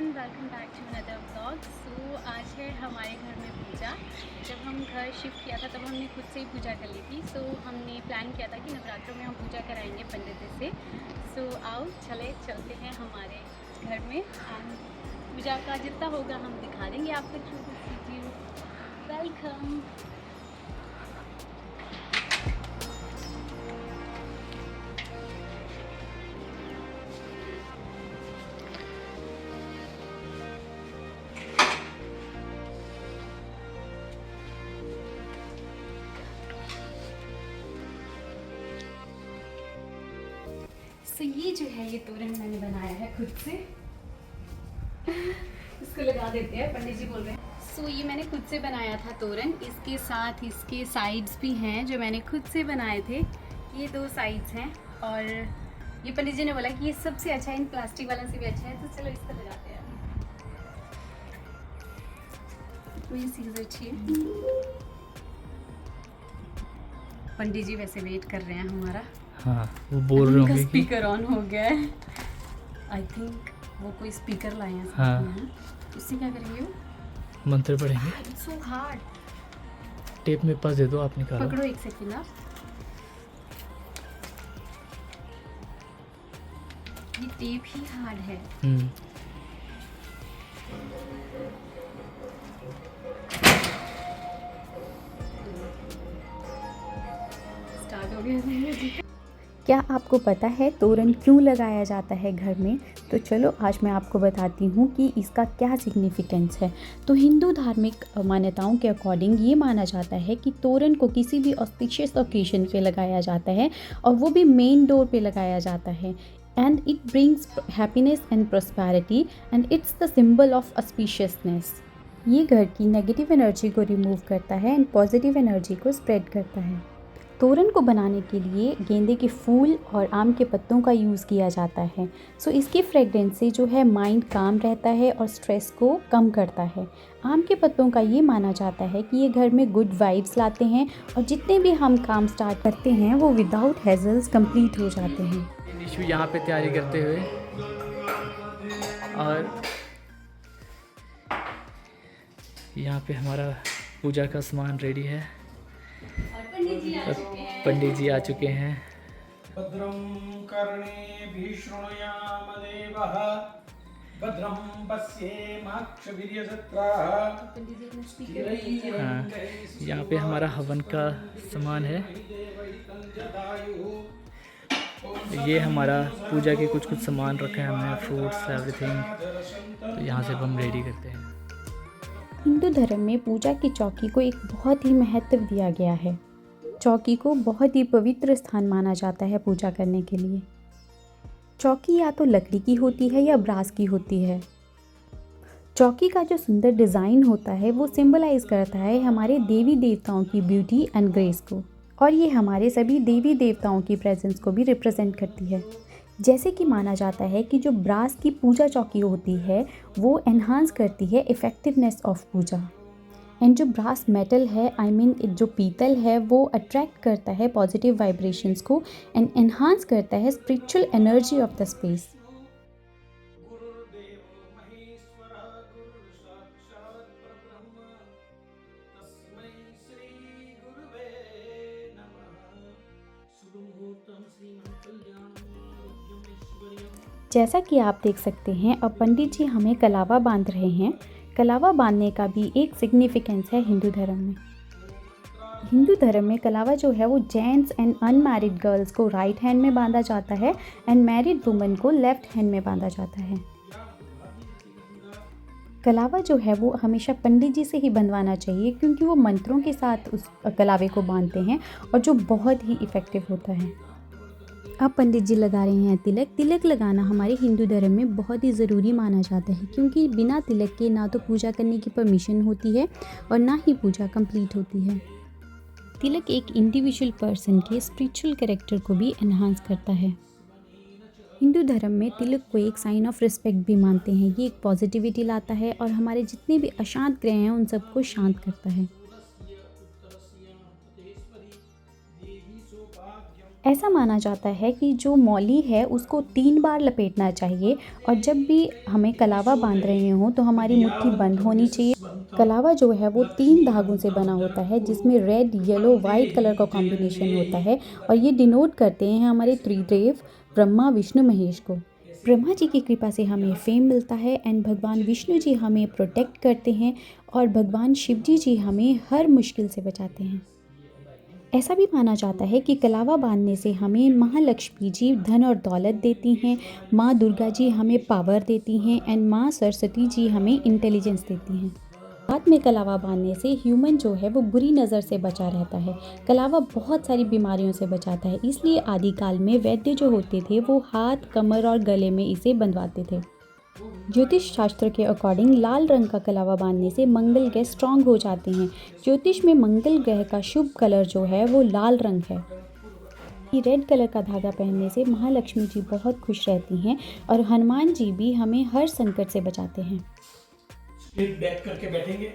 Everyone, welcome back to another vlog. So आज है हमारे घर में पूजा। जब हम घर शिफ्ट किया था तब हमने खुद से ही पूजा कर ली थी। सो हमने प्लान किया था कि नवरात्रों में हम पूजा कराएंगे पंडित जी से। सो आओ चलते हैं हमारे घर में एंड पूजा का जितना होगा हम दिखा देंगे आपको थ्रू दिस वीडियो। वेलकम। सो ये जो है ये तोरण मैंने बनाया है खुद से। इसको लगा देते हैं, पंडित जी बोल रहे हैं। सो ये मैंने खुद से बनाया था तोरण। इसके साथ इसके साइड्स भी हैं जो मैंने खुद से बनाए थे। ये दो साइड्स हैं और ये पंडित जी ने बोला कि ये सबसे अच्छा है, इन प्लास्टिक वालों से भी अच्छा है, तो चलो इसको लगाते हैं। पंडित जी वैसे वेट कर रहे हैं हमारा। हाँ, वो बोल रहे होंगे कि स्पीकर ऑन हो गया है। आई थिंक वो कोई स्पीकर लाए हैं। हाँ, उससे क्या करेंगे वो? मंत्र पढ़ेंगे। It's so hard. टेप मेरे पास दे दो, आप निकालो। पकड़ो एक सेकंड आप। ये टेप ही हार्ड है। स्टार्ट हो गया। क्या आपको पता है तोरण क्यों लगाया जाता है घर में? तो चलो आज मैं आपको बताती हूँ कि इसका क्या सिग्निफिकेंस है। तो हिंदू धार्मिक मान्यताओं के अकॉर्डिंग ये माना जाता है कि तोरण को किसी भी ऑस्पिशियस ओकेजन पे लगाया जाता है और वो भी मेन डोर पे लगाया जाता है। And it brings happiness and prosperity and it's the symbol of auspiciousness. ये घर की नेगेटिव एनर्जी को रिमूव करता है एंड पॉजिटिव एनर्जी को स्प्रेड करता है। तोरण को बनाने के लिए गेंदे के फूल और आम के पत्तों का यूज़ किया जाता है। सो इसकी फ्रेगरेंस से जो है माइंड काम रहता है और स्ट्रेस को कम करता है। आम के पत्तों का ये माना जाता है कि ये घर में गुड वाइब्स लाते हैं और जितने भी हम काम स्टार्ट करते हैं वो विदाउट हैजल्स कंप्लीट हो जाते हैं। निशु यहाँ पे तैयारी करते हुए और यहाँ पे हमारा पूजा का सामान रेडी है। पंडित जी आ चुके हैं। भद्रं कर्णेभिः शृणुयाम देवः भद्रं पश्येमाक्षभिर्यजत्राः। हाँ, यहाँ पे हमारा हवन का सामान है। ये हमारा पूजा के कुछ सामान रखे हैं हमने, फ्रूट्स एवरीथिंग। तो यहाँ से हम रेडी करते हैं। हिंदू धर्म में पूजा की चौकी को एक बहुत ही महत्व दिया गया है। चौकी को बहुत ही पवित्र स्थान माना जाता है पूजा करने के लिए। चौकी या तो लकड़ी की होती है या ब्रास की होती है। चौकी का जो सुंदर डिज़ाइन होता है वो सिंबलाइज करता है हमारे देवी देवताओं की ब्यूटी एंड ग्रेस को, और ये हमारे सभी देवी देवताओं की प्रेजेंस को भी रिप्रेजेंट करती है। जैसे कि माना जाता है कि जो ब्रास की पूजा चौकी होती है वो एनहांस करती है इफ़ेक्टिवनेस ऑफ पूजा, एंड जो ब्रास मेटल है जो पीतल है वो अट्रैक्ट करता है पॉजिटिव वाइब्रेशंस को एंड एनहांस करता है spiritual energy of the space. जैसा कि आप देख सकते हैं अब पंडित जी हमें कलावा बांध रहे हैं। कलावा बांधने का भी एक सिग्निफिकेंस है हिंदू धर्म में। हिंदू धर्म में कलावा जो है वो जेंट्स एंड अनमैरिड गर्ल्स को राइट हैंड में बांधा जाता है एंड मैरिड वुमेन को लेफ्ट हैंड में बांधा जाता है। कलावा जो है वो हमेशा पंडित जी से ही बंधवाना चाहिए क्योंकि वो मंत्रों के साथ उस कलावे को बांधते हैं और जो बहुत ही इफ़ेक्टिव होता है। अब पंडित जी लगा रहे हैं तिलक। तिलक लगाना हमारे हिंदू धर्म में बहुत ही ज़रूरी माना जाता है क्योंकि बिना तिलक के ना तो पूजा करने की परमिशन होती है और ना ही पूजा कंप्लीट होती है। तिलक एक इंडिविजुअल पर्सन के स्पिरिचुअल कैरेक्टर को भी एनहांस करता है। हिंदू धर्म में तिलक को एक साइन ऑफ रिस्पेक्ट भी मानते हैं। ये एक पॉजिटिविटी लाता है और हमारे जितने भी अशांत ग्रह हैं उन सबको शांत करता है। ऐसा माना जाता है कि जो मौली है उसको 3 बार लपेटना चाहिए और जब भी हमें कलावा बांध रहे हों तो हमारी मुट्ठी बंद होनी चाहिए। कलावा जो है वो 3 धागों से बना होता है जिसमें रेड, येलो, वाइट कलर का कॉम्बिनेशन होता है और ये डिनोट करते हैं हमारे त्रिदेव ब्रह्मा, विष्णु, महेश को। ब्रह्मा जी की कृपा से हमें फेम मिलता है एंड भगवान विष्णु जी हमें प्रोटेक्ट करते हैं और भगवान शिव जी हमें हर मुश्किल से बचाते हैं। ऐसा भी माना जाता है कि कलावा बांधने से हमें महालक्ष्मी जी धन और दौलत देती हैं, माँ दुर्गा जी हमें पावर देती हैं एंड माँ सरस्वती जी हमें इंटेलिजेंस देती हैं। हाथ में कलावा बांधने से ह्यूमन जो है वो बुरी नज़र से बचा रहता है। कलावा बहुत सारी बीमारियों से बचाता है, इसलिए आदिकाल में वैद्य जो होते थे वो हाथ, कमर और गले में इसे बंधवाते थे। ज्योतिष शास्त्र के अकॉर्डिंग लाल रंग का कलावा बांधने से मंगल ग्रह स्ट्रांग हो जाते हैं। ज्योतिष में मंगल ग्रह का शुभ कलर जो है वो लाल रंग है। रेड कलर का धागा पहनने से महालक्ष्मी जी बहुत खुश रहती हैं और हनुमान जी भी हमें हर संकट से बचाते हैं। स्ट्रेट बैक करके बैठेंगे,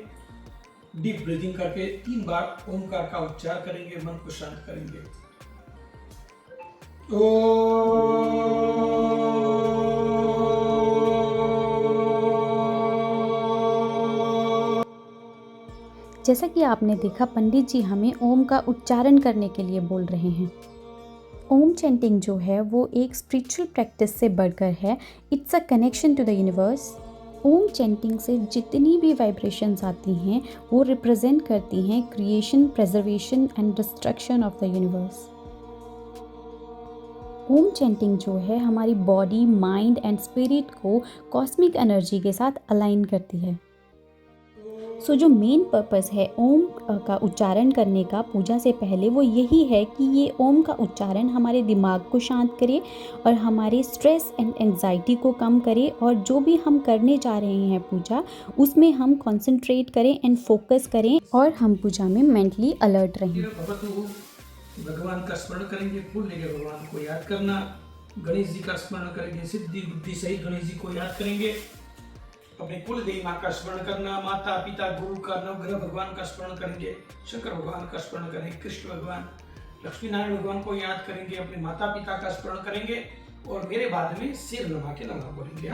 डीप ब्रीथिंग करके 3 बार ओमकार का उच्चार करेंगे, मन को शांत करेंगे। जैसा कि आपने देखा पंडित जी हमें ओम का उच्चारण करने के लिए बोल रहे हैं। ओम चैंटिंग जो है वो एक स्पिरिचुअल प्रैक्टिस से बढ़कर है। It's a connection to the universe. Om chanting से जितनी भी वाइब्रेशंस आती हैं वो रिप्रेजेंट करती हैं creation, preservation and destruction of the universe. Om chanting जो है हमारी बॉडी, माइंड एंड स्पिरिट को कॉस्मिक एनर्जी के साथ अलाइन करती है। सो जो मेन पर्पस है ओम का उच्चारण करने का पूजा से पहले वो यही है कि ये ओम का उच्चारण हमारे दिमाग को शांत करे और हमारे स्ट्रेस एंड एंजाइटी को कम करे और जो भी हम करने जा रहे हैं पूजा उसमें हम कंसंट्रेट करें एंड फोकस करें और हम पूजा में मेंटली अलर्ट रहें। भगवान का स्मरण करेंगे, फूल लेके भगवान को याद करना। गणेश जी का स्मरण करेंगे, सिद्धि बुद्धि सहित गणेश जी को याद करेंगे। अपने कुल देवी माँ का स्मरण करना, माता पिता गुरु का नवग्रह भगवान का स्मरण करेंगे, शंकर भगवान का स्मरण करेंगे, कृष्ण भगवान, लक्ष्मी नारायण भगवान को याद करेंगे, अपने माता पिता का स्मरण करेंगे और मेरे बाद में सिर नवा के नमः बोलेंगे।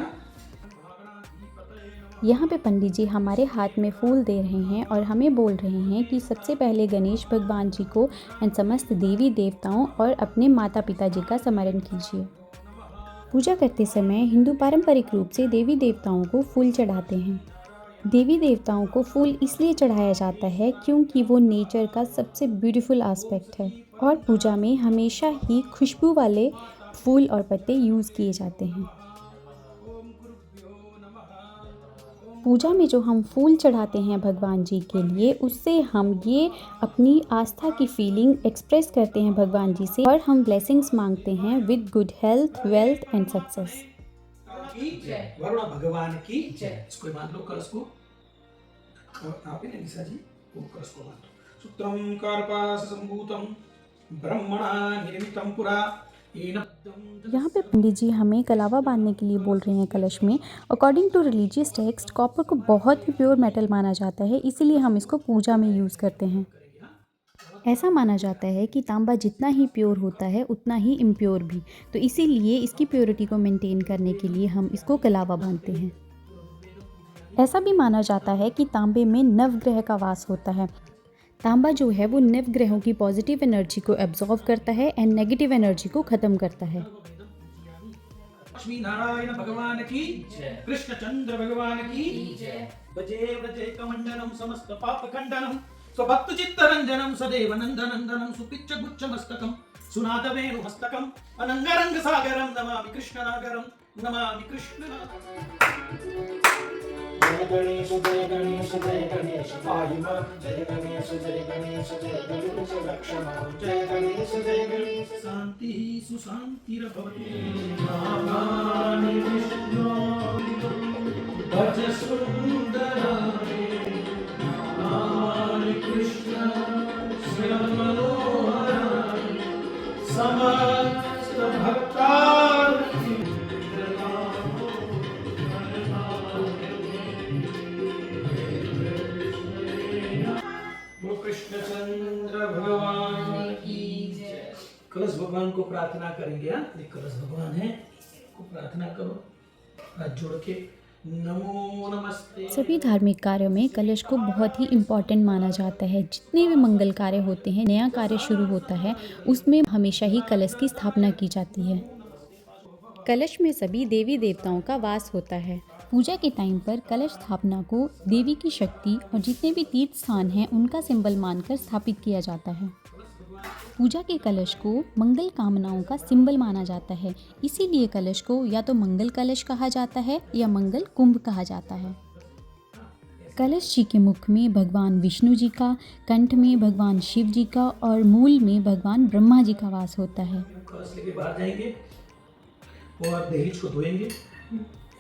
यहाँ पे पंडित जी हमारे हाथ में फूल दे रहे हैं और हमें बोल रहे हैं कि सबसे पहले गणेश भगवान जी को एंड समस्त देवी देवताओं और अपने माता पिता जी का स्मरण कीजिए। पूजा करते समय हिंदू पारंपरिक रूप से देवी देवताओं को फूल चढ़ाते हैं। देवी देवताओं को फूल इसलिए चढ़ाया जाता है क्योंकि वो नेचर का सबसे ब्यूटीफुल एस्पेक्ट है और पूजा में हमेशा ही खुशबू वाले फूल और पत्ते यूज़ किए जाते हैं। पूजा में जो हम फूल चढ़ाते हैं भगवान जी के लिए उससे हम ये अपनी आस्था की फीलिंग एक्सप्रेस करते हैं भगवान जी से और हम ब्लेसिंग्स मांगते हैं with good health, wealth and success. Varun भगवान की जय। इसको मान लो कलश को, आप ही निशा जी वो कलश को मान लो। सूत्रम कार्पास संभूतम ब्रह्मणा निर्मितम पुरा। यहाँ पे पंडित जी हमें कलावा बांधने के लिए बोल रहे हैं कलश में। According to religious text copper को बहुत ही प्योर मेटल माना जाता है, इसीलिए हम इसको पूजा में यूज़ करते हैं। ऐसा माना जाता है कि तांबा जितना ही प्योर होता है उतना ही इम्प्योर भी, तो इसीलिए इसकी प्योरिटी को मेंटेन करने के लिए हम इसको कलावा बांधते हैं। ऐसा भी माना जाता है कि तांबे में नवग्रह का वास होता है। तांबा जो है वो नवग्रहों की पॉजिटिव एनर्जी को एब्जॉर्व करता है एंड नेगेटिव एनर्जी को ख़त्म करता है। लक्ष्मी नारायण भगवान की जय, कृष्ण चंद्र भगवान की जय। बजे व्रजे कमंडलम समस्त पाप खंडनम स्वभक्त चित्त रंजनम सदैव नंदनंदनम सुपिच्च गुच्छ मस्तकम सुनाद वेणु हस्तकम अनंगरंग सागरम नमामि कृष्ण नागरम नमामि कृष्ण। जय गणेश जय गणेश जय गणेश पाहि मां, जय गणेश जय गणेश जय गणेश रक्ष मां, जय गणेश जय गणेश। शांति सुशांतिर्भवतु। नामानि विष्णु भज सुंदराय, नामानि कृष्ण श्याम मनोहराय, समस्त भक्तार्थ कृष्णचंद्र भगवान की जय। कलश भगवान को प्रार्थना करेंगे। हाँ, ये कलश भगवान है, को प्रार्थना करो हाथ जोड़ के। नमो नमस्ते। सभी धार्मिक कार्यों में कलश को बहुत ही इम्पॉर्टेंट माना जाता है। जितने भी मंगल कार्य होते हैं, नया कार्य शुरू होता है, उसमें हमेशा ही कलश की स्थापना की जाती है। कलश में सभी देवी देवताओं का वास होता है। पूजा के टाइम पर कलश स्थापना को देवी की शक्ति और जितने भी तीर्थ स्थान हैं उनका सिंबल मानकर स्थापित किया जाता है। पूजा के कलश को मंगल कामनाओं का सिंबल माना जाता है, इसीलिए कलश को या तो मंगल कलश कहा जाता है या मंगल कुंभ कहा जाता है। कलश जी के मुख में भगवान विष्णु जी का, कंठ में भगवान शिव जी का और मूल में भगवान ब्रह्मा जी का वास होता है। कलश लेके बाहर जाएंगे और दहलीज को धोएंगे।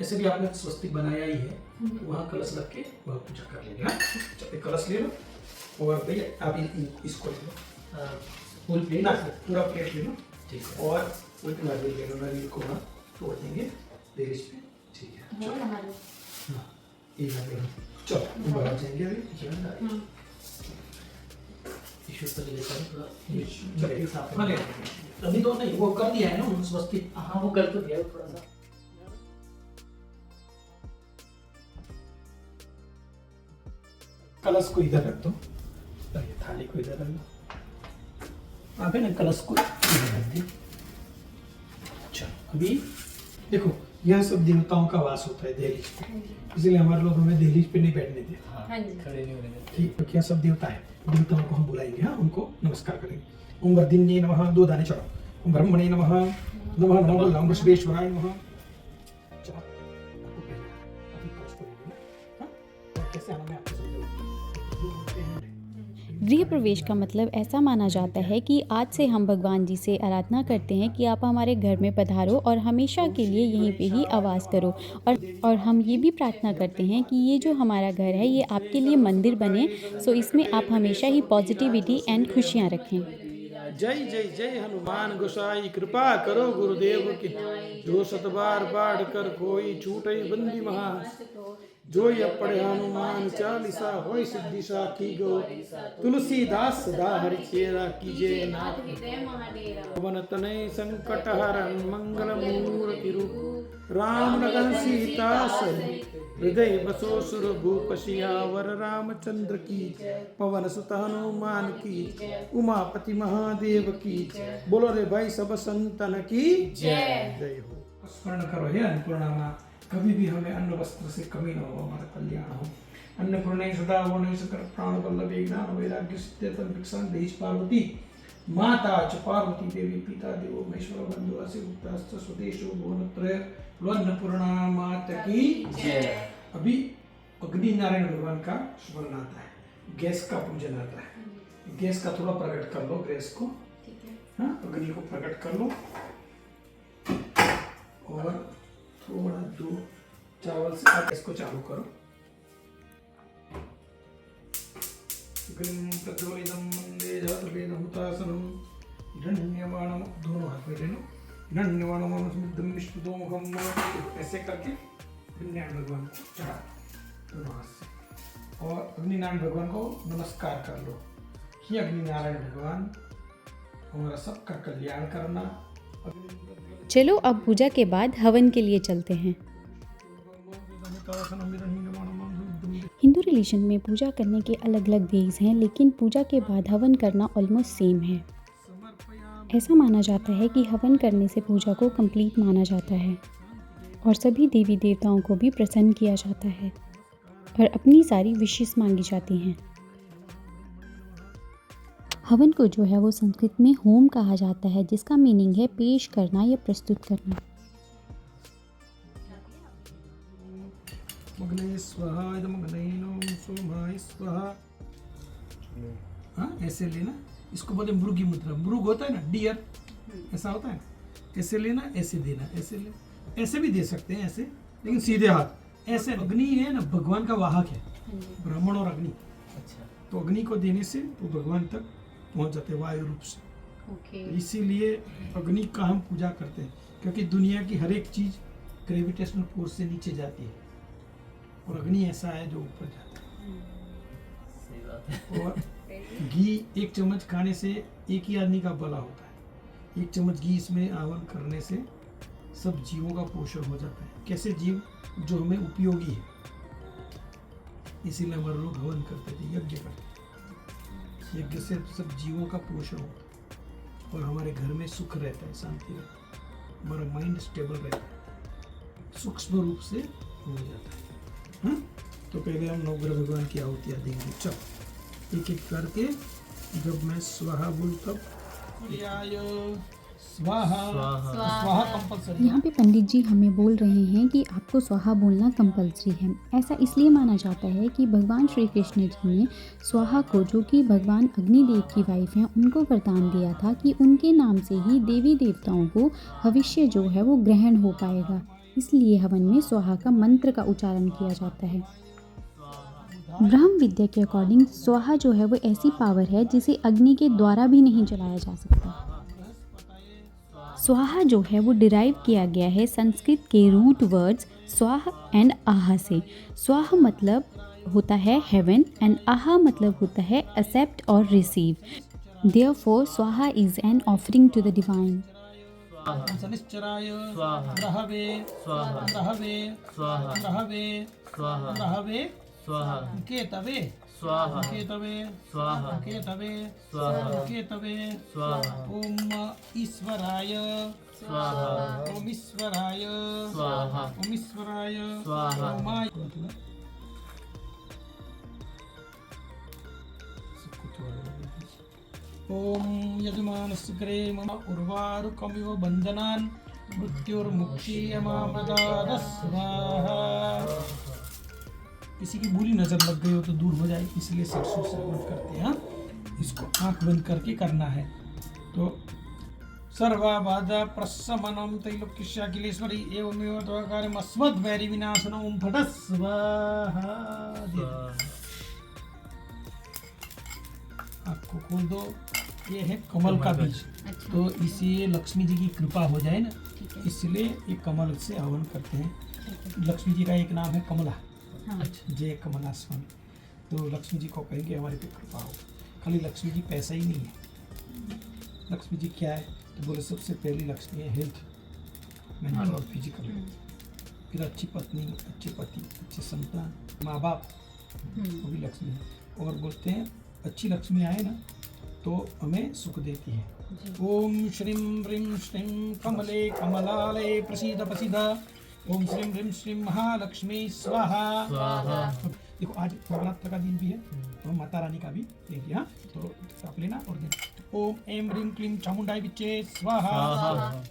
ऐसे भी आपने स्वस्तिक बनाया ही है, तो वहाँ कलश रख के वहाँ पूजा कर लेंगे। हाँ, चलो कलश ले लो और भैया आप इसको ले लो, फुल प्लेट ना, पूरा प्लेट ले लो। ठीक है, और एक नारियल ले लो, नारियल को वहाँ तोड़ देंगे दहलीज पे। ठीक है, चलो हाँ, ये नारियल चलो बाहर जाएंगे अभी। अभी तो नहीं, वो कर दिया है ना उन्होंने स्वस्तिक। हाँ वो कर तो दिया है थोड़ा सा। कलश को इधर रख दो, ये थाली को इधर रख दो। आप है ना कलश को इधर रख दिए। चलो अभी देखो, यह सब देवताओं का वास होता है दहलीज पे, इसलिए हमारे लोग हमें दहलीज पे नहीं बैठने देते। खड़े नहीं होने देते। ठीक, तो क्या सब देवता है, देवताओं को हम बुलाएंगे। हाँ, उनको नमस्कार करेंगे। ओम वर्धिन्ये नमः, 2 दाने चढ़ो। ओम ब्रह्मणे नमः, नमः नमः वृषभेश्वराय नमः। चलो अभी कलश को ले लेना। हाँ, और कैसे हमें आपको गृह प्रवेश का मतलब ऐसा माना जाता है कि आज से हम भगवान जी से आराधना करते हैं कि आप हमारे घर में पधारो और हमेशा के लिए यहीं पे ही आवास करो। और हम ये भी प्रार्थना करते हैं कि ये जो हमारा घर है ये आपके लिए मंदिर बने, सो इसमें आप हमेशा ही पॉजिटिविटी एंड खुशियाँ रखें। जय जय जय हनुमान गोसाई, कृपा करो गुरुदेव की। जो 7 बार पाठ कर कोई छूटे बंदी महा। जो ये पढ़े हनुमान चालीसा होय सिद्धि सा की गो। तुलसीदास सदा हरिचेरा कीजे नाथ। पवन तनय संकट हरन मंगल मूर्ति रूप। राम लगन सीता सहित हृदय बसो सुर भूप। सियावर रामचंद्र की पवन सुत हनुमान की। उमापति महादेव की। बोलो रे भाई सब संतन की जय। जय हो। स्मरण करो हे अन्नपूर्णा माँ, कभी भी हमें अन्न वस्त्र से कमी न हो, हमारा कल्याण हो। अन्नपूर्णे सदा वर्ण सकल प्राण वल्लभे ज्ञान वैराग्य सिद्ध्यर्थं भिक्षां देहि पार्वती। माता च पार्वती देवी, पिता देवो महेश्वर, बंधु अस्य गुप्ताश्च स्वदेशो भुवनत्रय। अन्नपूर्णा माता की जय। अभी अग्नि नारायण भगवान का स्मरण आता है, गैस का पूजन आता है। गैस का थोड़ा प्रकट कर लो, गैस को। हाँ, अग्नि को प्रकट कर लो और थोड़ा दूध चावल से आप इसको चालू करो। प्रज्वलितम वंदे जातवेदहुतासनम। हिरण्यवर्णम, दोनों हाथ में ले लो। हिरण्यवर्णम स्निग्धम विष्णुतोमुखम। ऐसे करके अग्निनारायण भगवान को चढ़ा दोनों हाथ से, और अग्निनारायण भगवान को नमस्कार कर लो कि अग्निनारायण भगवान हमारा सबका कल्याण करना। चलो अब पूजा के बाद हवन के लिए चलते हैं। हिंदू रिलीजन में पूजा करने के अलग अलग वेज हैं, लेकिन पूजा के बाद हवन करना ऑलमोस्ट सेम है। ऐसा माना जाता है कि हवन करने से पूजा को कंप्लीट माना जाता है और सभी देवी देवताओं को भी प्रसन्न किया जाता है और अपनी सारी विशेष मांगी जाती हैं। हवन को जो है वो संस्कृत में होम कहा जाता है, जिसका मीनिंग है पेश करना या प्रस्तुत करना। मग्ने स्वाहा इदमग्ने नोम सोमाय स्वाहा। हाँ, ऐसे लेना, इसको बोलते मृगी मुद्रा। मृग होता है ना, डियर, ऐसा होता है। ऐसे लेना, ऐसे देना, ऐसे ले, ऐसे भी दे सकते हैं ऐसे, लेकिन सीधे हाथ ऐसे। अग्नि है ना भगवान का वाहक है, ब्राह्मण और अग्नि। अच्छा, तो अग्नि को देने से वो भगवान तक पहुंच जाते वायु रूप से। इसीलिए अग्नि का हम पूजा करते हैं, क्योंकि दुनिया की हर एक चीज ग्रेविटेशनल फोर्स से नीचे जाती है और अग्नि ऐसा है जो ऊपर जाता है। सही बात है। और घी 1 चम्मच खाने से एक ही आदमी का भला होता है, 1 चम्मच घी इसमें आहवन करने से सब जीवों का पोषण हो जाता है। कैसे जीव? जो हमें उपयोगी है, इसीलिए हमारे लोग हवन करते थे, यज्ञ करते। यज्ञ से सब जीवों का पोषण होता है और हमारे घर में सुख रहता है, शांति रहता है, हमारा माइंड स्टेबल रहता है, सूक्ष्म रूप से हो जाता है। हाँ? तो पहले हम नवग्रह भगवान की आहुतियाँ देंगे। चल एक एक करके, जब मैं स्वाहा बोल तब स्वाहा स्वाहा कंपल्सरी। यहाँ पे पंडित जी हमें बोल रहे हैं कि आपको स्वाहा बोलना कंपलसरी है। ऐसा इसलिए माना जाता है कि भगवान श्री कृष्ण जी ने स्वाहा को, जो कि भगवान अग्निदेव की वाइफ हैं, उनको वरदान दिया था कि उनके नाम से ही देवी देवताओं को भविष्य जो है वो ग्रहण हो पाएगा। इसलिए हवन में स्वाहा का मंत्र का उच्चारण किया जाता है। ब्रह्म विद्या के अकॉर्डिंग स्वाहा जो है वो ऐसी पावर है जिसे अग्नि के द्वारा भी नहीं जलाया जा सकता। स्वाहा जो है वो डिराइव किया गया है संस्कृत के रूट वर्ड्स स्वाहा एंड आहा से। स्वाहा मतलब होता है हेवन एंड आहा मतलब होता है एक्सेप्ट और रिसीव। देयरफॉर स्वाहा is an offering to the divine. शनिश्चराय स्वाहा रहवे स्वाहा रहवे स्वाहा रहवे स्वाहा रहवे स्वाहा केतवे स्वाहा केतवे स्वाहा केतवे स्वाहा केतवे स्वाहा ओम ईश्वराय स्वाहा ओम ईश्वराय स्वाहा ओम ईश्वराय स्वाहा। ओमाय। ओम यजमानस्य ग्रे मम उर्वारुकमिव बंधनान् मृत्युर्मुक्षीयमामृतात् स्वाहा। किसी की बुरी नजर लग गई हो तो दूर हो जाए, इसलिए सरसों से हवन करते हैं। इसको आंख बंद करके करना है। तो सर्वाबाधा प्रशमनम तैलोक्यशाकिलेश्वरी एवमेव तवकारम अस्मद्वैरी विनाशनम ओम फट स्वाहा। आपको खोल दो। ये है कमल का बीज। अच्छा। तो इसे लक्ष्मी जी की कृपा हो जाए ना, ठीक है। इसलिए ये कमल से हवन करते हैं। लक्ष्मी जी का एक नाम है कमला, हाँ। जय कमला स्वामी। तो लक्ष्मी जी को कहेंगे हमारे पे कृपा हो। खाली लक्ष्मी जी पैसा ही नहीं है, लक्ष्मी जी क्या है? तो बोले सबसे पहली लक्ष्मी है हेल्थ, मेंटल और फिजिकल। फिर अच्छी पत्नी, अच्छे पति, अच्छे संतान, माँ बाप, वो भी लक्ष्मी है। और बोलते हैं अच्छी लक्ष्मी आए ना तो हमें सुख देती है। ओम श्रीं ह्रीं श्रीं कमले कमलालये प्रसीद प्रसीद। ओम श्रीं ह्रीं श्रीं महालक्ष्मी स्वाहा। देखो आज नवरात्र का दिन भी है, तो माता रानी का भी देंगे। हाँ, तो आप लेना और देना। ओम ऐं ह्रीं क्लीं चामुंडाय विच्चे स्वाहा।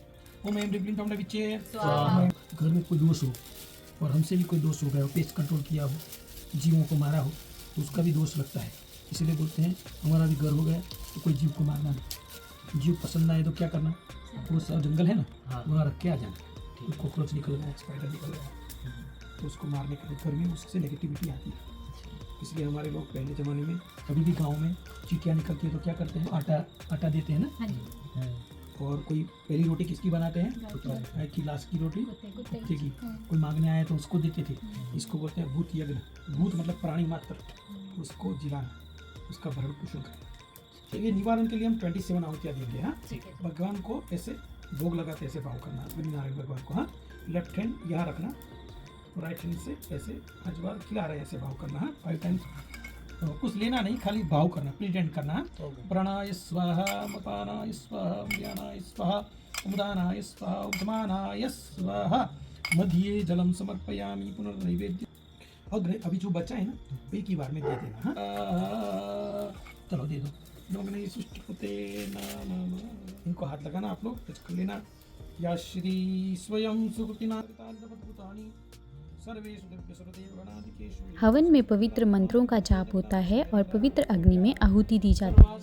ओम ऐं ह्रीं क्लीं चामुंडाय विच्चे स्वाहा। घर में कोई दोष हो और हमसे भी कोई दोष हो गया हो, पेस्ट कंट्रोल किया हो, जीवों को मारा हो, तो उसका भी दोष लगता है। इसलिए बोलते हैं हमारा भी घर हो गया तो कोई जीव को मारना नहीं। जीव पसंद ना आए तो क्या करना? वो सब जंगल है ना, वहाँ रख के आ जाना। तो कॉकरोच निकल गया, स्पाइडर निकल गया, तो उसको मारने के घर में उससे नेगेटिविटी आती है। इसलिए हमारे लोग पहले ज़माने में, अभी भी गांव में चींटियाँ निकलती है तो क्या करते हैं? आटा देते हैं ना। हाँ जी। और कोई पहली रोटी किसकी बनाते हैं? कि लास्ट की रोटी कुत्ते की। कोई मांगने आया तो उसको देते थे। इसको बोलते हैं भूत यज्ञ। भूत मतलब प्राणी मात्र, उसको जिलाना, उसका भरण पोषण करना। तो ये निवारण के लिए हम 27 आहुतियाँ देंगे। हाँ, भगवान को ऐसे भोग लगाते ऐसे भाव करना, नारायण भगवान को। हाँ, लेफ्ट हैंड यहाँ रखना, राइट हैंड से ऐसे 5 बार खिला रहे ऐसे भाव करना। हाँ, 5 टाइम्स। तो कुछ लेना नहीं, खाली भाव करना, प्रेजेंट करना। प्राणाय स्वाहा, मपानाय स्वाहा, व्यानाय स्वाहा, उदानाय स्वाहा, उत्तमानाय स्वाहा, मध्य जलम समर्पयामि पुनर्नैवेद्य। और अभी जो बचा है ना एक ही बार में दे देना। हाँ, चलो दे दो। इनको हाथ लगाना, आप लोग टच कर लेना। या श्री स्वयं सुकृतिनाथानि सर्वेषु दिव्य सर्वदेव गणाधिकेषु। हवन में पवित्र मंत्रों का जाप होता है और पवित्र अग्नि में आहुति दी जाती है।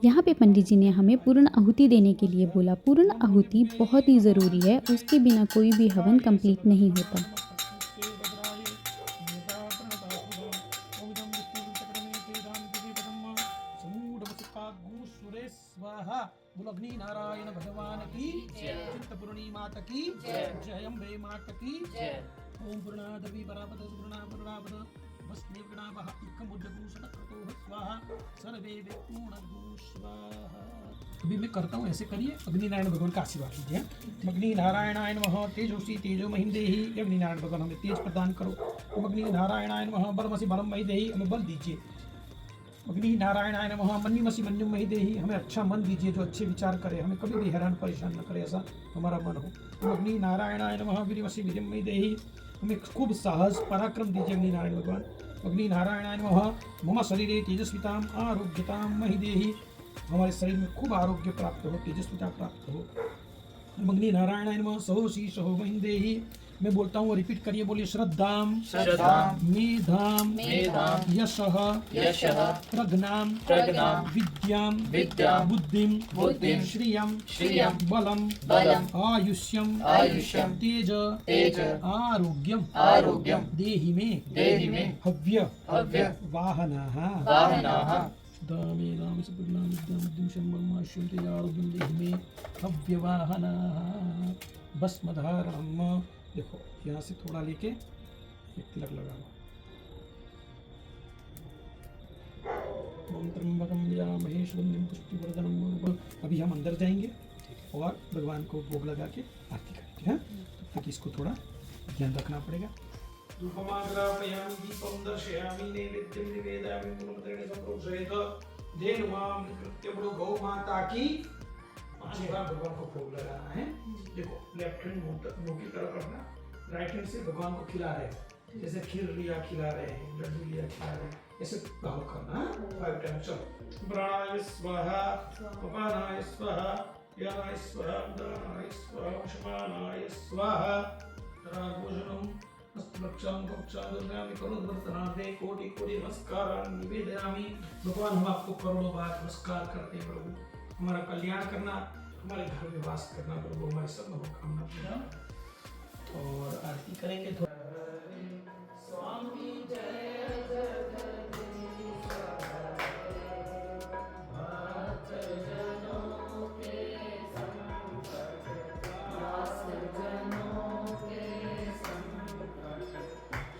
यहाँ पे पंडित जी ने हमें पूर्ण आहुति देने के लिए बोला। पूर्ण आहुति बहुत ही ज़रूरी है, उसके बिना कोई भी हवन कंप्लीट नहीं होता। बोलो अग्नि नारायण भगवान की जय, चित्तपूर्णी माता की जय, जय अम्बे माता की जय। ओम पूर्णादवि परापद पूर्णा पूर्णापद वस्नेवगणावः एकमुद्गो सदक्रतो स्वाहा सर्वे विपूर्णगो स्वाहा। अभी मैं करता हूँ, ऐसे करिए, अग्नि नारायण भगवान का आशीर्वाद लीजिए। अग्नि नारायणाय नमः तेजोसी तेजो महिं देहि। अग्नि नारायण भगवान हमें तेज प्रदान करो। अग्नि नारायणाय नमः बलमसि बलम महि देहि, हमें बल दीजिए। अग्नि नारायणाय नमः मन्यमसि मन्यम महि देहि, हमें अच्छा मन दीजिए जो अच्छे विचार करे, हमें कभी भी हैरान परेशान न करे, ऐसा हमारा मन हो। अग्नि नारायणाय नमः वीर्यमसि वीर्यम महि देहि, हमें खूब साहस पराक्रम दीजिए अग्नि नारायण भगवान। अग्नि नारायणाय नमः मम शरीरे तेजस्विताम आरोग्यताम महि देहि, हमारे शरीर में खूब आरोग्य प्राप्त हो, तेजस्विता प्राप्त हो। अग्नि नारायणाय नमः सहोसी सहो महि देहि। मैं बोलता हूँ, रिपीट करिए, बोलिए। श्रद्धाम मेधाम यशः प्रज्ञाम विद्याम बुद्धिम श्रियम बलम आयुष्यम तेज आरोग्यम देहि मे हव्य वाहनाः दामे राम सपदनाम विद्याम बुद्धिम श्रियम बलम आयुष्यम तेज आरोग्यम देहि मे हव्य वाहनाः। भस्मधारणम, देखो यहाँ से थोड़ा लेके एक तिलक लगा लो। ओम त्र्यंबकम यजामहे सुगंधिं पुष्टिवर्धनम्। अभी हम अंदर जाएंगे और भगवान को भोग लगा के आरती करेंगे, हैं? तब तक इसको थोड़ा ध्यान रखना पड़ेगा। धूपमाग्रापयामि दीपं दर्शयामि नैवेद्यं निवेदयामि मूलमन्त्रेण सम्प्रोक्षयेत् धेनुमां कृत्य गौ माता की 5 बार भगवान को भोग लगाना है। देखो, लेफ्ट हैंड मुंह की तरफ रखना, राइट हैंड से भगवान को खिला रहे हैं, जैसे खीर लिया खिला रहे हैं, लड्डू लिया खिला रहे हैं, ऐसे गाओ करना 5 टाइम। चलो। प्राणाय स्वाहा, अपानाय स्वाहा, यानाय स्वाहा, उदानाय स्वाहा, शमानाय स्वाहा। रागभोजनम हस्तरक्षां कक्षां दर्शयामि करोद्वर्तनार्थे कोटि कोटि नमस्कारान् निवेदयामि। भगवान, हम आपको करोड़ों बार नमस्कार करते हैं प्रभु। हमारा कल्याण करना, हमारे घर में वास करना प्रभु, हमारी सब मनोकामना पूरा। और आरती करेंगे थोड़ा। स्वामी जय जगदीश भक्त जनों के संकट दास जनों के संकट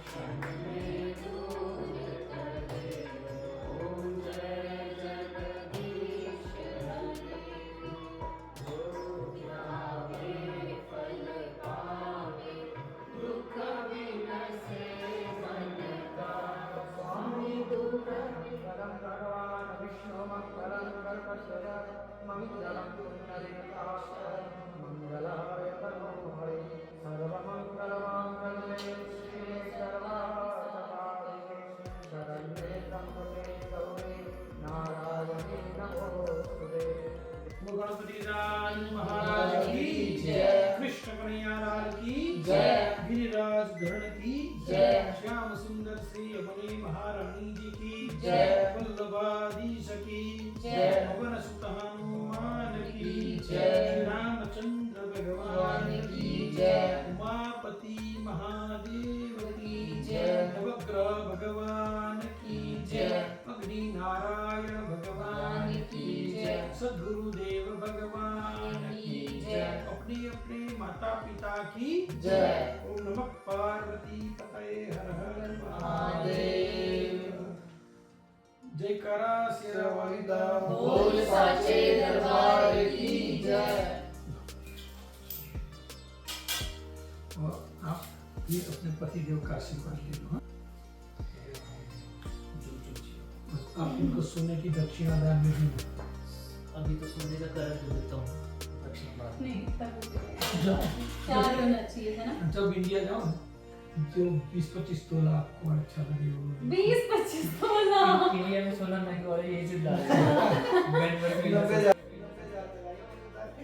क्षण में दूर करे। ओम जय जगदीश गणपति राज महाराज की जय। कृष्ण कन्हैया लाल की जय। गिरिराज धरण की जय। श्याम सुंदर श्री अपने महारानी जी की जय। वल्लभाधीश की जय। पवन सुत हनुमान की जय। श्री रामचंद्र भगवान की जय। उमापति महादेव की जय। नवग्रह भगवान की जय। अग्नि नारायण भगवान की जय। सद्गुरुदेव भगवान की जय। अपने अपने माता पिता की जय। ओम नमः पार्वती पतये हर हर महादेव। जयकारा शेरावालिदा बोल साचे दरबार की जय। और आप ये अपने पति देव का आशीर्वाद ले लो। आप इनको सोने की दक्षिणा दान में भी अभी तो सोने का कलर दे देता हूँ दक्षिणा नहीं, तब जाओ 4 होना चाहिए था ना। जब इंडिया जाओ, जो 20-25 तोला आपको अच्छा लगे वो 20-25 तोला। इंडिया में सोना महंगा और ये चीज डाल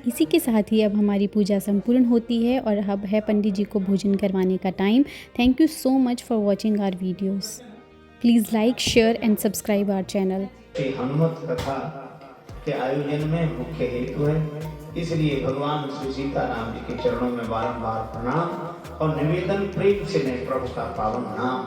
इसी के साथ ही अब हमारी पूजा संपूर्ण होती है और अब है पंडित जी को भोजन करवाने का time. Thank you so much for watching our videos. Please like, share and subscribe our channel. Hanumat कथा के आयोजन में मुख्य हेतु है, इसलिए भगवान श्री सीताराम जी के चरणों में बारंबार प्रणाम और निवेदन प्रेम से मैं प्रभु का पावन नाम